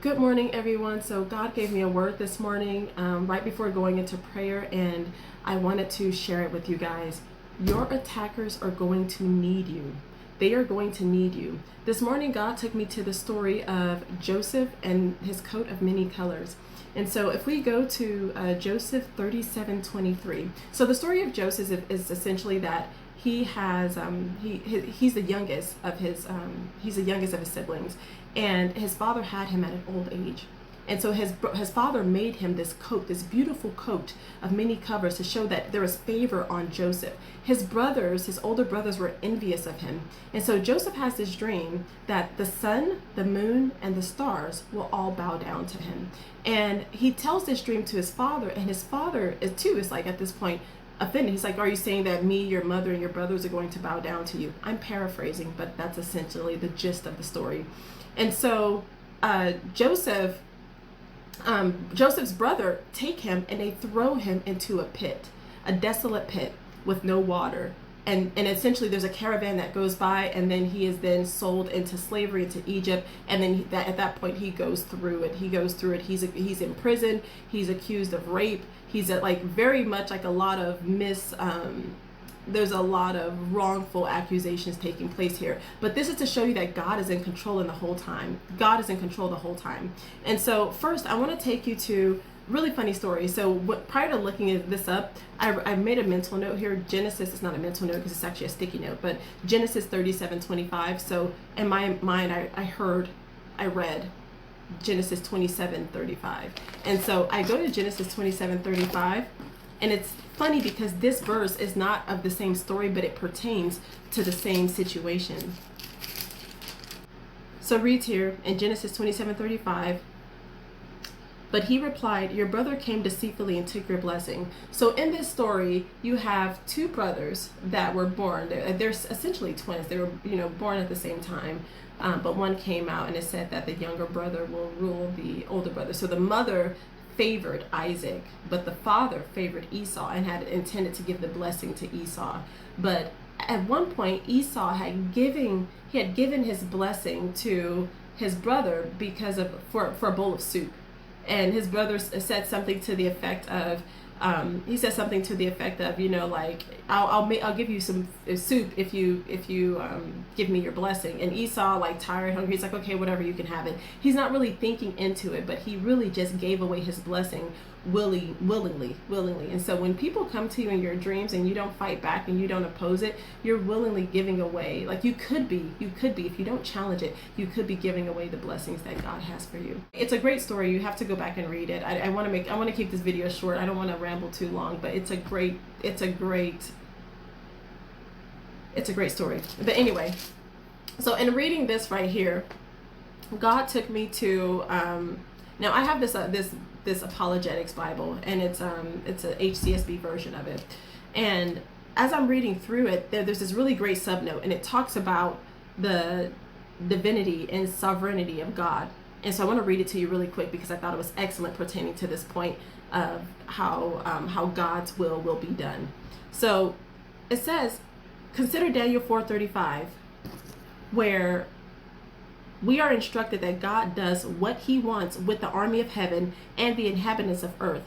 Good morning, everyone. So God gave me a word this morning right before going into prayer, and I wanted to share it with you guys. Your attackers are going to need you. They are going to need you. This morning, God took me to the story of Joseph and his coat of many colors. And so if we go to Joseph 37:23, so the story of Joseph is essentially that he has he's the youngest of his siblings, and his father had him at an old age. And so his father made him this coat, this beautiful coat of many colors, to show that there was favor on Joseph. His older brothers, were envious of him. And so Joseph has this dream that the sun, the moon, and the stars will all bow down to him. And he tells this dream to his father, and his father is like at this point offended. He's like, "Are you saying that me, your mother, and your brothers are going to bow down to you?" I'm paraphrasing, but that's essentially the gist of the story. And so Joseph's brother take him and they throw him into a pit, a desolate pit with no water. And essentially there's a caravan that goes by, and then he is then sold into slavery into Egypt. And then at that point he goes through it. He's in prison. He's accused of rape. He's at very much a lot of there's a lot of wrongful accusations taking place here. But this is to show you that God is in control the whole time. God is in control the whole time. And so first I want to take you to really funny story. So prior to looking this up, I made a mental note here. Genesis is not a mental note because it's actually a sticky note, but Genesis 37:25. So in my mind, I read Genesis 27:35. And so I go to Genesis 27:35, and it's funny because this verse is not of the same story, but it pertains to the same situation. So it reads here in Genesis 27:35, "But he replied, 'Your brother came deceitfully and took your blessing.'" So in this story, you have two brothers that were born. They're essentially twins. They were, born at the same time. But one came out, and it said that the younger brother will rule the older brother. So the mother favored Isaac, but the father favored Esau and had intended to give the blessing to Esau. But at one point, Esau had given his blessing to his brother for a bowl of soup. And his brother said something to the effect of, I'll give you some soup if you give me your blessing. And Esau, tired, hungry, he's like, "Okay, whatever, you can have it." He's not really thinking into it, but he really just gave away his blessing willingly. And so when people come to you in your dreams and you don't fight back and you don't oppose it, you're willingly giving away. You could be, if you don't challenge it, you could be giving away the blessings that God has for you. It's a great story. You have to go back and read it. I want to keep this video short. I don't want to ramble too long, but it's a great story. But anyway, so in reading this right here, God took me to now I have this apologetics Bible, and it's a HCSB version of it. And as I'm reading through it, there's this really great subnote, and it talks about the divinity and sovereignty of God. And so I want to read it to you really quick because I thought it was excellent pertaining to this point of how God's will be done. So it says, consider Daniel 4:35, where we are instructed that God does what he wants with the army of heaven and the inhabitants of earth.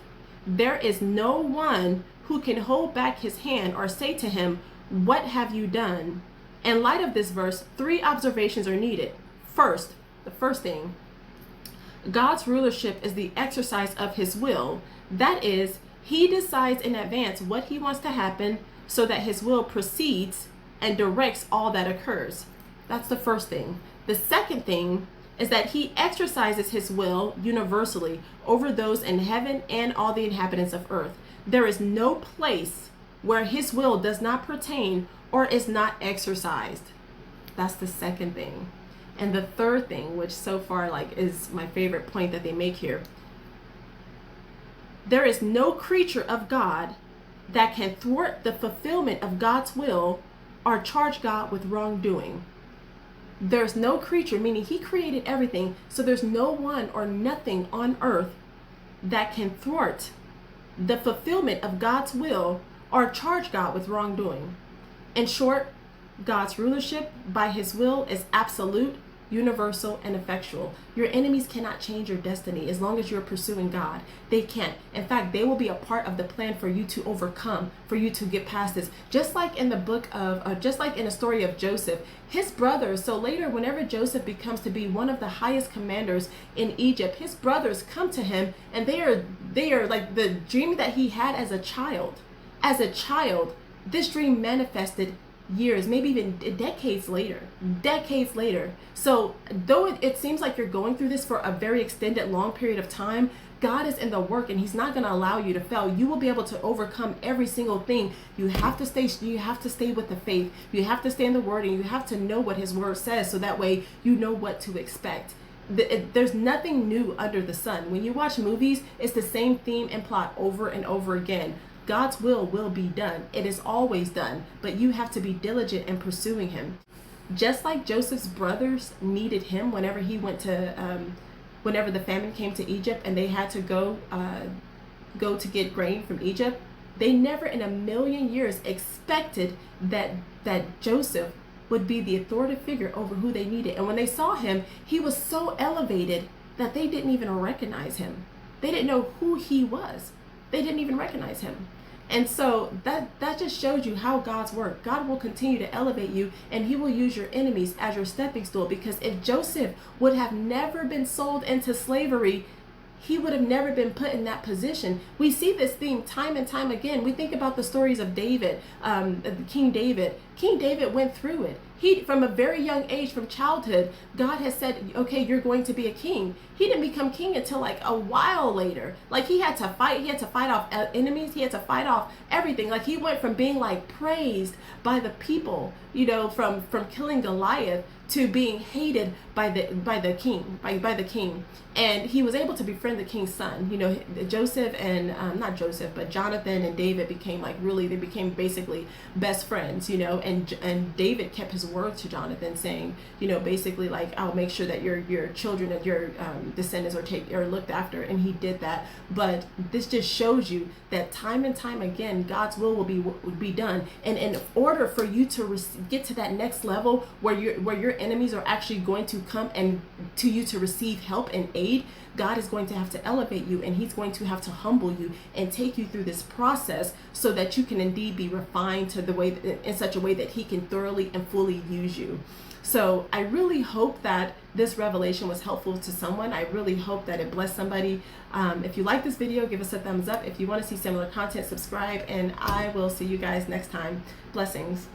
There is no one who can hold back his hand or say to him, "What have you done?" In light of this verse, 3 observations are needed. First, the first thing, God's rulership is the exercise of his will. That is, he decides in advance what he wants to happen so that his will proceeds and directs all that occurs. That's the first thing. The second thing is that he exercises his will universally over those in heaven and all the inhabitants of earth. There is no place where his will does not pertain or is not exercised. That's the second thing. And the third thing, which so far is my favorite point that they make here, there is no creature of God that can thwart the fulfillment of God's will or charge God with wrongdoing. There's no creature, meaning he created everything, so there's no one or nothing on earth that can thwart the fulfillment of God's will or charge God with wrongdoing. In short, God's rulership by his will is absolute, universal, and effectual. Your enemies cannot change your destiny as long as you're pursuing God. They can't. In fact, they will be a part of the plan for you to overcome, for you to get past this. Just like in the book of, just like in the story of Joseph, his brothers, so later, whenever Joseph becomes to be one of the highest commanders in Egypt, his brothers come to him, and they are like the dream that he had as a child. As a child, this dream manifested years, maybe even decades later. So though it seems like you're going through this for a very extended, long period of time, God is in the work, and he's not going to allow you to fail. You will be able to overcome every single thing. You have to stay with the faith. You have to stay in the word, and you have to know what his word says, so that way you know what to expect. There's nothing new under the sun. When you watch movies, it's the same theme and plot over and over again. God's will be done. It is always done, but you have to be diligent in pursuing him. Just like Joseph's brothers needed him whenever he went to, whenever the famine came to Egypt and they had to go to get grain from Egypt, they never in a million years expected that Joseph would be the authoritative figure over who they needed. And when they saw him, he was so elevated that they didn't even recognize him. They didn't know who he was. They didn't even recognize him. And so that just shows you how God's work. God will continue to elevate you, and he will use your enemies as your stepping stool. Because if Joseph would have never been sold into slavery, he would have never been put in that position. We see this theme time and time again. We think about the stories of David, King David. King David went through it. He, from a very young age, from childhood, God has said, okay, you're going to be a king. He didn't become king until like a while later. Like he had to fight off enemies. He had to fight off everything. Like he went from being like praised by the people, you know, from killing Goliath, to being hated by the king. And he was able to befriend the king's son. You know, Joseph and not Joseph, but Jonathan and David became they became basically best friends, you know, and David kept his word to Jonathan, saying, you know, basically like, I'll make sure that your children and your descendants are looked after. And he did that. But this just shows you that time and time again, God's will be done. And in order for you to get to that next level where your enemies are actually going to come and to you to receive help and aid, God is going to have to elevate you, and he's going to have to humble you and take you through this process so that you can indeed be refined to the way in such a way that he can thoroughly and fully use you. So I really hope that this revelation was helpful to someone. I really hope that it blessed somebody. If you like this video, give us a thumbs up. If you want to see similar content, subscribe, and I will see you guys next time. Blessings.